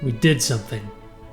we did something.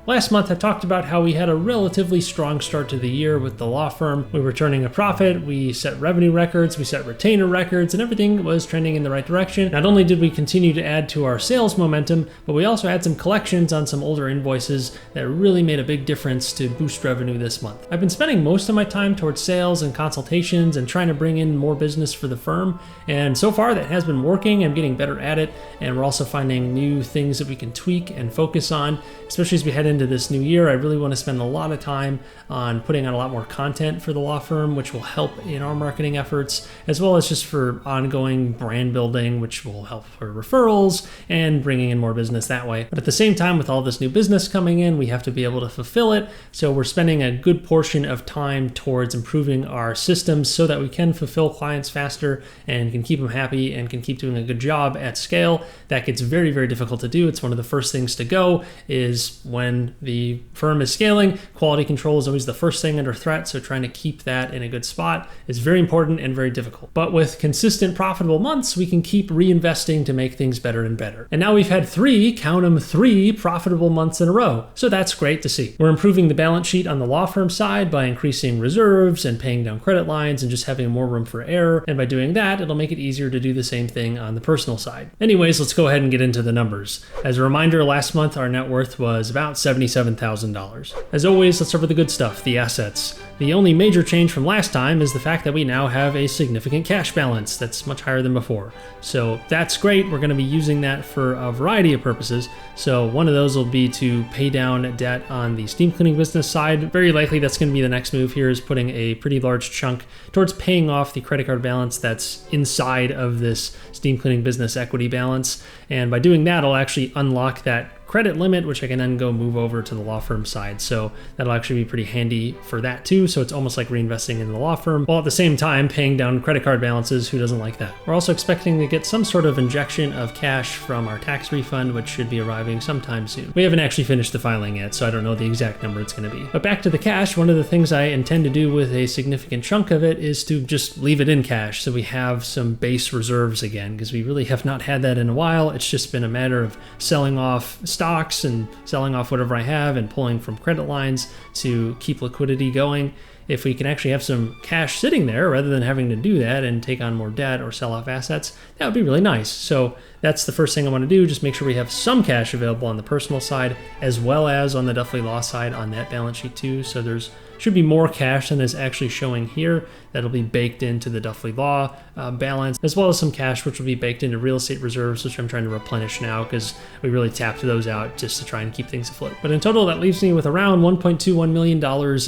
Last month, I talked about how we had a relatively strong start to the year with the law firm. We were turning a profit, we set revenue records, we set retainer records, and everything was trending in the right direction. Not only did we continue to add to our sales momentum, but we also had some collections on some older invoices that really made a big difference to boost revenue this month. I've been spending most of my time towards sales and consultations and trying to bring in more business for the firm, and so far that has been working. I'm getting better at it, and we're also finding new things that we can tweak and focus on, especially as we head into this new year. I really want to spend a lot of time on putting on a lot more content for the law firm, which will help in our marketing efforts, as well as just for ongoing brand building, which will help for referrals and bringing in more business that way. But at the same time, with all this new business coming in, we have to be able to fulfill it. So we're spending a good portion of time towards improving our systems so that we can fulfill clients faster and can keep them happy and can keep doing a good job at scale. That gets very, very difficult to do. It's one of the first things to go is when the firm is scaling. Quality control is always the first thing under threat, so trying to keep that in a good spot is very important and very difficult. But with consistent profitable months, we can keep reinvesting to make things better and better. And now we've had three profitable months in a row, so that's great to see. We're improving the balance sheet on the law firm side by increasing reserves and paying down credit lines and just having more room for error, and by doing that, it'll make it easier to do the same thing on the personal side. Anyways, let's go ahead and get into the numbers. As a reminder, last month our net worth was about $77,000. As always, let's start with the good stuff, the assets. The only major change from last time is the fact that we now have a significant cash balance that's much higher than before. So that's great. We're going to be using that for a variety of purposes. So one of those will be to pay down debt on the steam cleaning business side. Very likely that's going to be the next move here, is putting a pretty large chunk towards paying off the credit card balance that's inside of this steam cleaning business equity balance. And by doing that, I'll actually unlock that credit limit, which I can then go move over to the law firm side. So that'll actually be pretty handy for that too. So it's almost like reinvesting in the law firm, while at the same time paying down credit card balances. Who doesn't like that? We're also expecting to get some sort of injection of cash from our tax refund, which should be arriving sometime soon. We haven't actually finished the filing yet, so I don't know the exact number it's going to be. But back to the cash, one of the things I intend to do with a significant chunk of it is to just leave it in cash so we have some base reserves again, because we really have not had that in a while. It's just been a matter of selling off stocks and selling off whatever I have and pulling from credit lines to keep liquidity going. If we can actually have some cash sitting there rather than having to do that and take on more debt or sell off assets, that would be really nice. So that's the first thing I want to do, just make sure we have some cash available on the personal side as well as on the Duffley Law side on that balance sheet too. So there's should be more cash than is actually showing here. That'll be baked into the Duffley Law balance, as well as some cash which will be baked into real estate reserves, which I'm trying to replenish now because we really tapped those out just to try and keep things afloat. But in total, that leaves me with around $1.21 million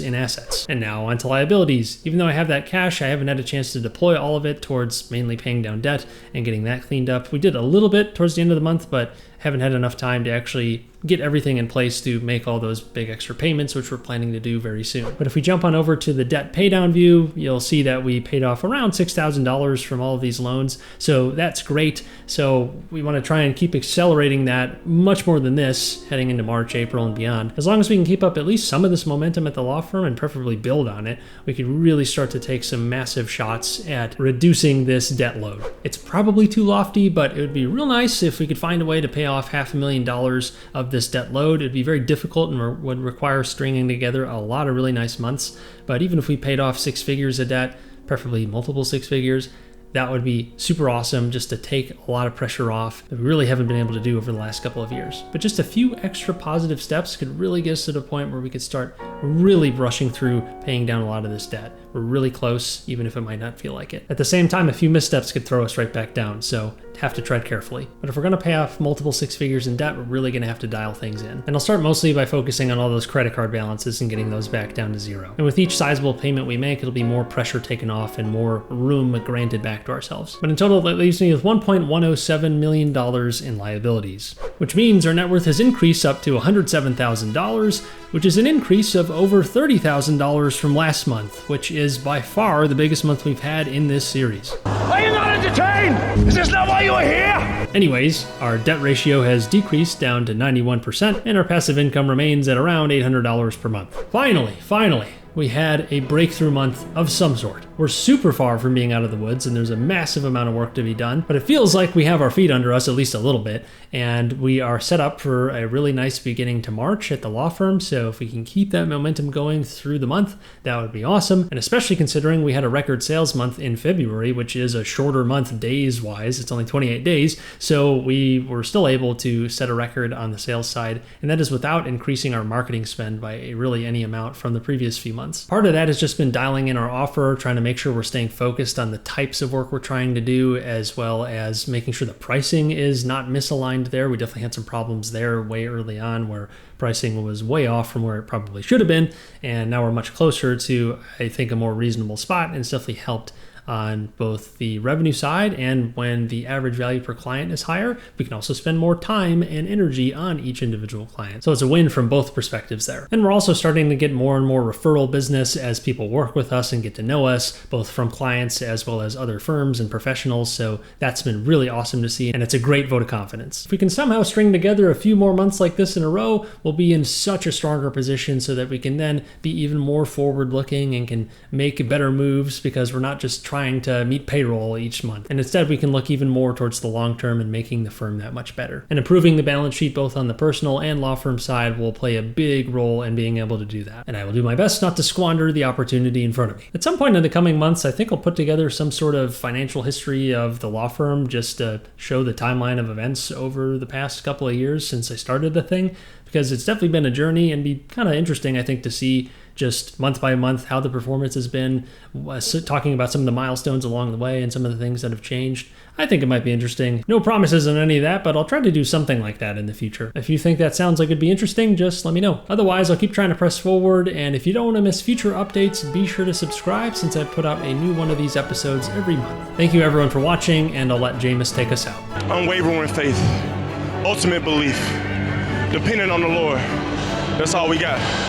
in assets. And now onto liabilities. Even though I have that cash, I haven't had a chance to deploy all of it towards mainly paying down debt and getting that cleaned up. We did a little bit towards the end of the month, but haven't had enough time to actually get everything in place to make all those big extra payments, which we're planning to do very soon. But if we jump on over to the debt paydown view, you'll see that we paid off around $6,000 from all of these loans. So that's great. So we want to try and keep accelerating that much more than this heading into March, April, and beyond. As long as we can keep up at least some of this momentum at the law firm and preferably build on it, we could really start to take some massive shots at reducing this debt load. It's probably too lofty, but it would be real nice if we could find a way to pay off $500,000 of this debt load. It'd be very difficult and would require stringing together a lot of really nice months. But even if we paid off 6 figures of debt, preferably multiple 6 figures, that would be super awesome, just to take a lot of pressure off that we really haven't been able to do over the last couple of years. But just a few extra positive steps could really get us to the point where we could start really rushing through paying down a lot of this debt. We're really close, even if it might not feel like it. At the same time, a few missteps could throw us right back down, so have to tread carefully. But if we're going to pay off multiple 6 figures in debt, we're really going to have to dial things in. And I'll start mostly by focusing on all those credit card balances and getting those back down to zero. And with each sizable payment we make, it'll be more pressure taken off and more room granted back to ourselves. But in total, that leaves me with $1.107 million in liabilities, which means our net worth has increased up to $107,000, which is an increase of over $30,000 from last month, which is by far the biggest month we've had in this series. Are you not entertained? Is this not why you are here? Anyways, our debt ratio has decreased down to 91%, and our passive income remains at around $800 per month. Finally, we had a breakthrough month of some sort. We're super far from being out of the woods, and there's a massive amount of work to be done, but it feels like we have our feet under us at least a little bit, and we are set up for a really nice beginning to March at the law firm. So if we can keep that momentum going through the month, that would be awesome. And especially considering we had a record sales month in February, which is a shorter month days wise. It's only 28 days. So we were still able to set a record on the sales side. And that is without increasing our marketing spend by really any amount from the previous few months. Part of that has just been dialing in our offer, trying to make sure we're staying focused on the types of work we're trying to do, as well as making sure the pricing is not misaligned there. We definitely had some problems there way early on where pricing was way off from where it probably should have been. And now we're much closer to, I think, a more reasonable spot, and it's definitely helped on both the revenue side, and when the average value per client is higher, we can also spend more time and energy on each individual client. So it's a win from both perspectives there. And we're also starting to get more and more referral business as people work with us and get to know us, both from clients as well as other firms and professionals. So that's been really awesome to see, and it's a great vote of confidence. If we can somehow string together a few more months like this in a row, we'll be in such a stronger position so that we can then be even more forward looking and can make better moves, because we're not just trying to meet payroll each month. And instead, we can look even more towards the long term and making the firm that much better. And improving the balance sheet, both on the personal and law firm side, will play a big role in being able to do that. And I will do my best not to squander the opportunity in front of me. At some point in the coming months, I think I'll put together some sort of financial history of the law firm, just to show the timeline of events over the past couple of years since I started the thing, because it's definitely been a journey, and be kind of interesting, I think, to see just month by month how the performance has been, talking about some of the milestones along the way and some of the things that have changed. I think it might be interesting. No promises on any of that, but I'll try to do something like that in the future. If you think that sounds like it'd be interesting, just let me know. Otherwise, I'll keep trying to press forward, and if you don't want to miss future updates, be sure to subscribe, since I put out a new one of these episodes every month. Thank you everyone for watching, and I'll let Jameis take us out. Unwavering faith, ultimate belief, depending on the Lord. That's all we got.